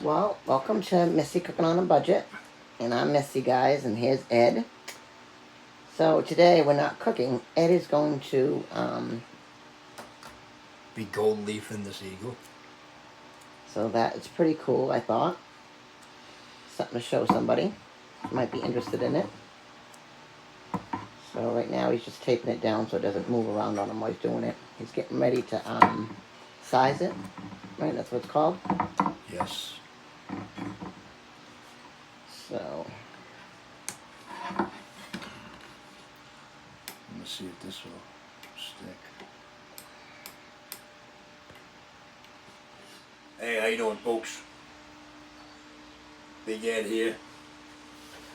Well, welcome to Missy Cooking on a Budget. And I'm Missy, guys, and here's Ed. So today we're not cooking. Ed is going to, Be gold leaf in this eagle. so that is pretty cool, I thought. Something to show somebody who might be interested in it. So right now he's just taping it down so it doesn't move around on him while he's doing it. He's getting ready to, size it. Right, that's what it's called. Yes. So, Let me see if this will stick. Hey, how you doing, folks? Big Ed here.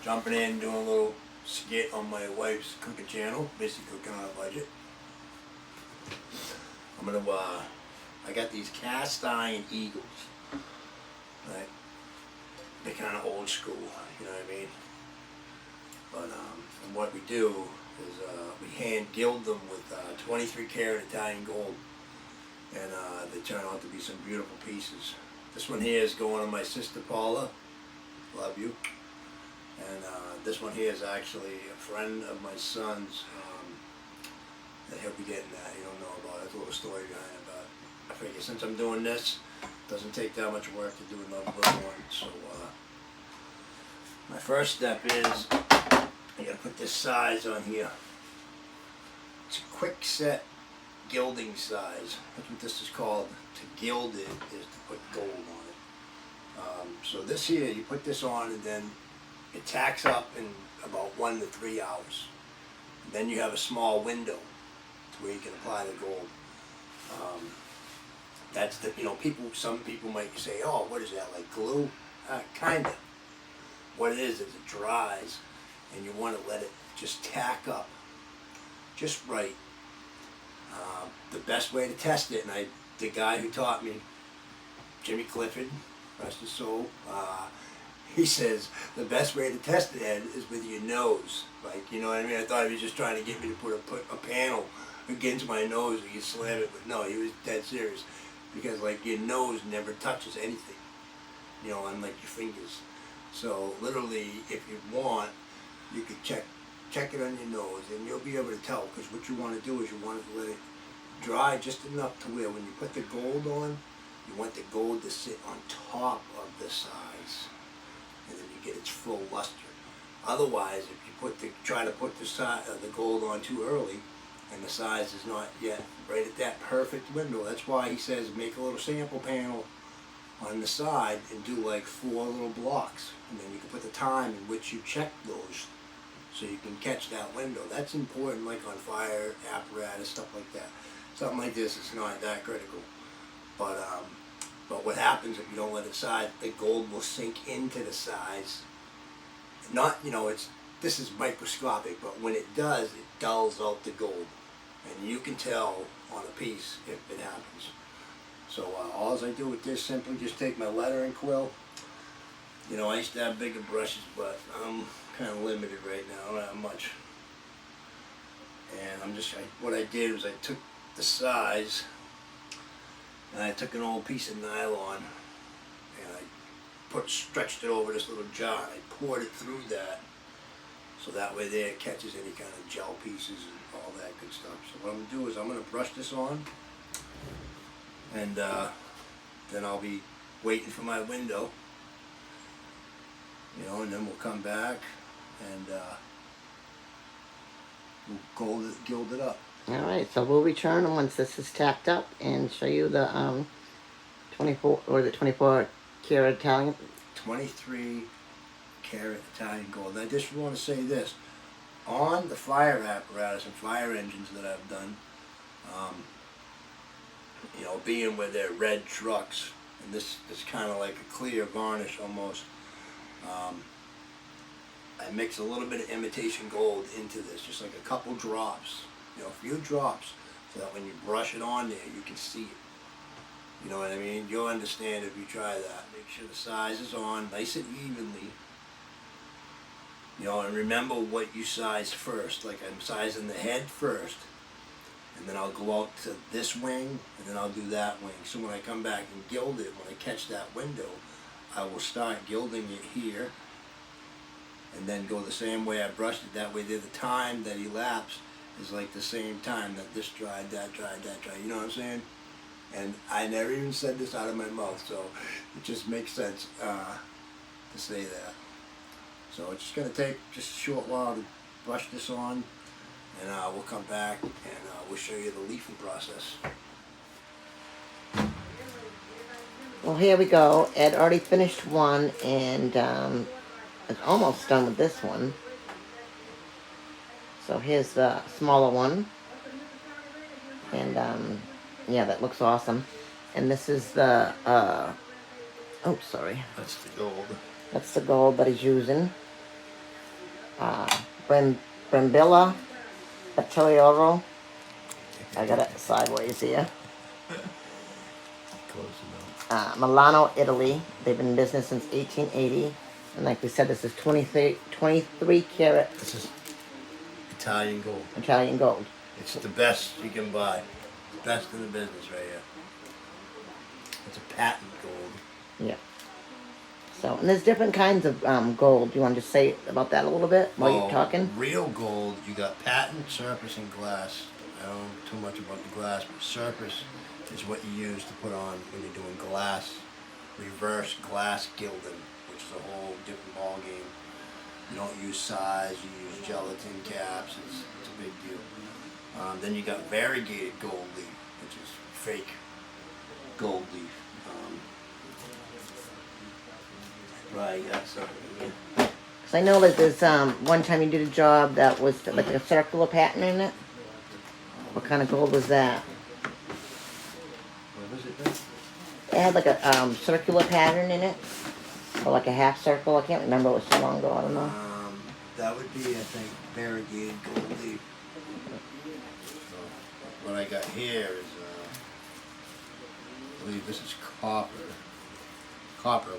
Jumping in, doing a little skit on my wife's cooking channel, basically cooking on a budget. I'm gonna, I got these cast iron eagles, right? They're kind of old school, you know what I mean? But and what we do is we hand gild them with 23 karat Italian gold, and they turn out to be some beautiful pieces. This one here is going to my sister Paula, love you. And this one here is actually a friend of my son's that he'll be getting that. You don't know about it. There's a little story behind it, but I figure since I'm doing this, it doesn't take that much work to do another little one. So my first step is I gotta put this size on here. It's a quick set gilding size. That's what this is called. To gild it is to put gold on it. So this here, you put this on and then it tacks up in about 1 to 3 hours. And then you have a small window to where you can apply the gold. That's the, some people might say, oh, what is that, like glue? Kinda. What it is it dries and you want to let it just tack up just right. The best way to test it, and the guy who taught me, Jimmy Clifford, rest his soul, he says the best way to test it, Ed, is with your nose. Like, you know what I mean? I thought he was just trying to get me to put a panel against my nose and you slam it, but no, he was dead serious. Because like your nose never touches anything, unlike your fingers. So literally, if you want, you could check it on your nose and you'll be able to tell, because what you want to do is you want to let it dry just enough to where when you put the gold on, you want the gold to sit on top of the size, and then you get its full luster. Otherwise, if you try to put the gold on too early, and the size is not yet right at that perfect window, that's why he says make a little sample panel on the side and do like 4 little blocks, and then you can put the time in which you check those so you can catch that window. That's important, like on fire apparatus, stuff like that. Something like this is not that critical, but what happens if you don't let it size, the gold will sink into the size. Not, this is microscopic, but when it does, it dulls out the gold, and you can tell on a piece if it happens. So all I do with this, simply just take my lettering quill. I used to have bigger brushes, but I'm kind of limited right now. I don't have much. And what I did was I took the size, and I took an old piece of nylon, and I stretched it over this little jar. I poured it through that, so that way there it catches any kind of gel pieces and all that good stuff. So what I'm gonna do is I'm gonna brush this on, and then I'll be waiting for my window, and then we'll come back and we'll gild it up. alright, so we'll return once this is tacked up and show you the, 24 karat Italian. 23 karat Italian gold. And I just want to say this, on the fire apparatus and fire engines that I've done, being where they're red trucks, and this is kind of like a clear varnish almost, I mix a little bit of imitation gold into this, just like a couple drops, a few drops, so that when you brush it on there, you can see it. You know what I mean? You'll understand if you try that. Make sure the size is on nice and evenly. And remember what you size first. Like I'm sizing the head first, and then I'll go out to this wing, and then I'll do that wing. So when I come back and gild it, when I catch that window, I will start gilding it here, and then go the same way I brushed it. That way, the time that elapsed is like the same time that this dried, that dried, that dried. You know what I'm saying? And I never even said this out of my mouth, so it just makes sense to say that. So it's just gonna take just a short while to brush this on, and we'll come back and we'll show you the leafing process. Well, here we go. Ed already finished one, and is almost done with this one. So here's the smaller one, and yeah, that looks awesome. And this is the oh, sorry, That's the gold. that's the gold that he's using. Brambilla Ateliero. I got it sideways here. Close enough. Milano, Italy. They've been in business since 1880. And like we said, this is 23 karat This is Italian gold. Italian gold. It's the best you can buy. Best in the business right here. It's a patent gold. Yeah. So, and there's different kinds of gold. You want to just say about that a little bit while you're talking? Real gold, you got patent, surface, and glass. I don't know too much about the glass, but surface is what you use to put on when you're doing glass, reverse glass gilding, which is a whole different ball game. You don't use size, you use gelatin caps. It's a big deal. Then you got variegated gold leaf, which is fake gold leaf. Right, got something here. Because I know that there's one time you did a job that was like a circular pattern in it. What kind of gold was that? What was it then? It had like a circular pattern in it, or like a half circle. I can't remember. It was so long ago. I don't know. That would be, I think, variegated gold leaf. So, what I got here is, I believe this is copper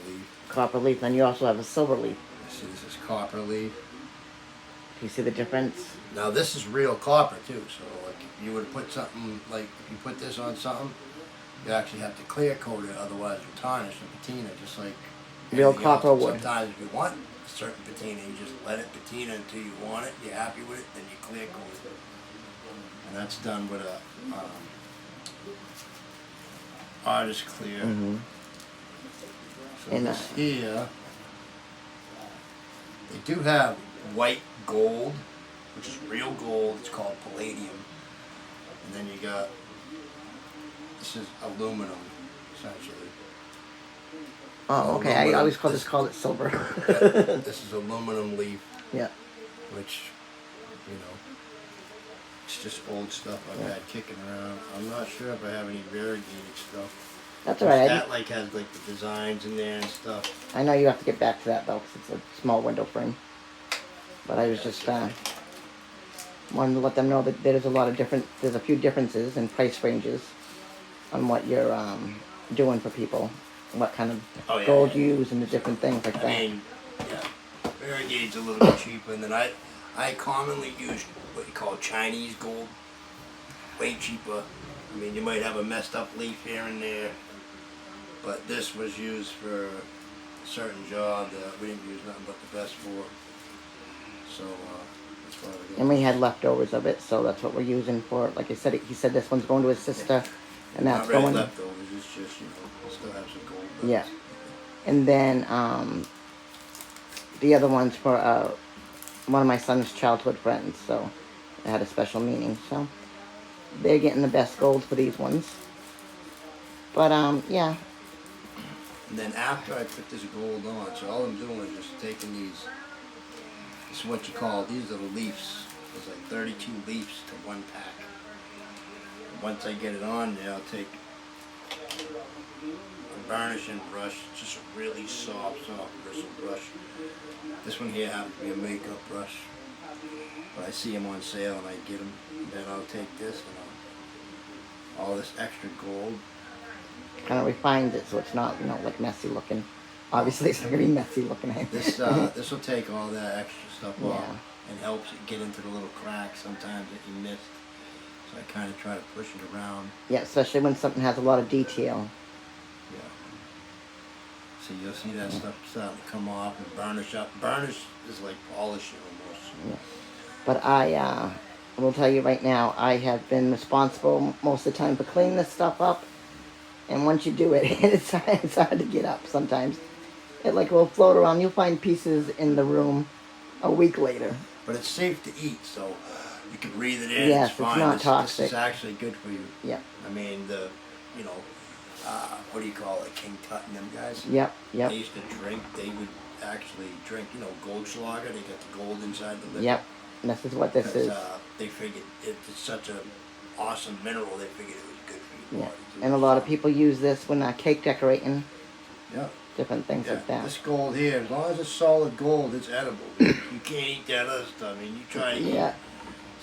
leaf. Copper leaf, and you also have a silver leaf. See, this is copper leaf. Do you see the difference? Now this is real copper too, so like if you would put something, like if you put this on something, you actually have to clear coat it, otherwise it'll tarnish and patina, just like Real anything copper else. would. Sometimes if you want a certain patina, you just let it patina until you want it, you're happy with it, then you clear coat it. And that's done with a artist clear. Mm-hmm. So And, this here, they do have white gold, which is real gold. It's called palladium. And then you got, this is aluminum, essentially. Oh, okay. I Aluminum. always call it silver. This is aluminum leaf, Yeah. which, you know, it's just old stuff I've had kicking around. I'm not sure if I have any variegated stuff. That's all right. That like has like the designs in there and stuff. I know you have to get back to that though, because it's a small window frame. But I was just wanted to let them know that there's a few differences in price ranges on what you're doing for people, what kind of gold you use, and the different things like that. I mean, yeah, variegated's a little bit cheaper, and then I commonly use what you call Chinese gold, way cheaper. I mean, you might have a messed up leaf here and there, but this was used for a certain job that we didn't use nothing but the best for. So that's why we got. And we had leftovers of it, so that's what we're using for. Like I said, he said this one's going to his sister, and that's Not really going. leftovers. It's just, you know, we'll still have some gold. But Yeah. And then the other one's for one of my son's childhood friends, so it had a special meaning. So they're getting the best gold for these ones. But yeah. And then after I put this gold on, so all I'm doing is just taking these. This is what you call, these are the leaves. There's like 32 leaves to one pack. Once I get it on there, I'll take a burnishing brush, just a really soft bristle brush. This one here happens to be a makeup brush, but I see them on sale and I get them. And then I'll take this and all this extra gold. Kind of refines it so it's not, like messy looking. Obviously, it's not gonna be messy looking. This will take all that extra stuff off Yeah. and helps it get into the little cracks sometimes that you missed. So I kind of try to push it around. Yeah, especially when something has a lot of detail. Yeah. So you'll see that stuff starting to come off and burnish up. Burnish is like polishing almost. But I will tell you right now, I have been responsible most of the time for cleaning this stuff up. And once you do it, it's hard to get up sometimes. It like will float around. You'll find pieces in the room a week later. But it's safe to eat, so you can breathe it in. Yes, it's fine. it's not This toxic. is actually good for you. Yep. I mean, what do you call it? King Tut and them guys? Yep. They used to drink. They would actually drink, Goldschlager. They got the gold inside the liquor. Yep. And this is what this is. They figured it's such an awesome mineral. They figured it was good for your Yeah. body. And a lot of people use this when cake decorating. Yeah. Different things like that. This gold here, as long as it's solid gold, it's edible. You can't eat that other stuff. I mean, you try to eat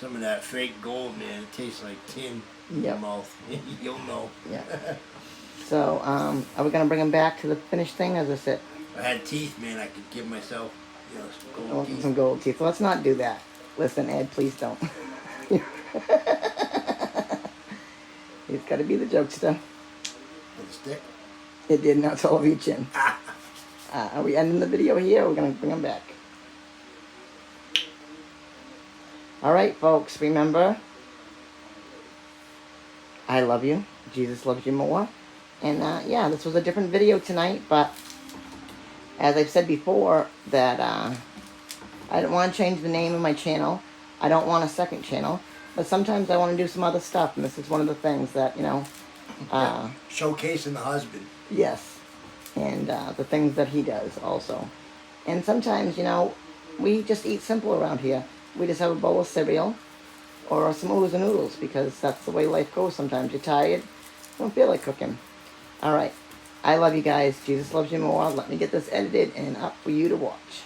some of that fake gold, man. It tastes like tin in your mouth. You'll know. Yeah. So, are we gonna bring them back to the finished thing? As I said, If I had teeth, man, I could give myself, some gold teeth. some gold teeth. Let's not do that. Listen, Ed, please don't. He's got to be the jokester. With a stick. It did not solve your chin. Are we ending the video here? Or we're gonna bring them back. All right, folks. Remember, I love you. Jesus loves you more. And yeah, this was a different video tonight, but as I've said before, that I don't want to change the name of my channel. I don't want a second channel, but sometimes I want to do some other stuff, and this is one of the things that, Showcasing the husband. yes, and the things that he does also. And sometimes, we just eat simple around here. We just have a bowl of cereal or some oodles and noodles, because that's the way life goes sometimes. You're tired, don't feel like cooking. All right. I love you guys. Jesus loves you more. Let me get this edited and up for you to watch.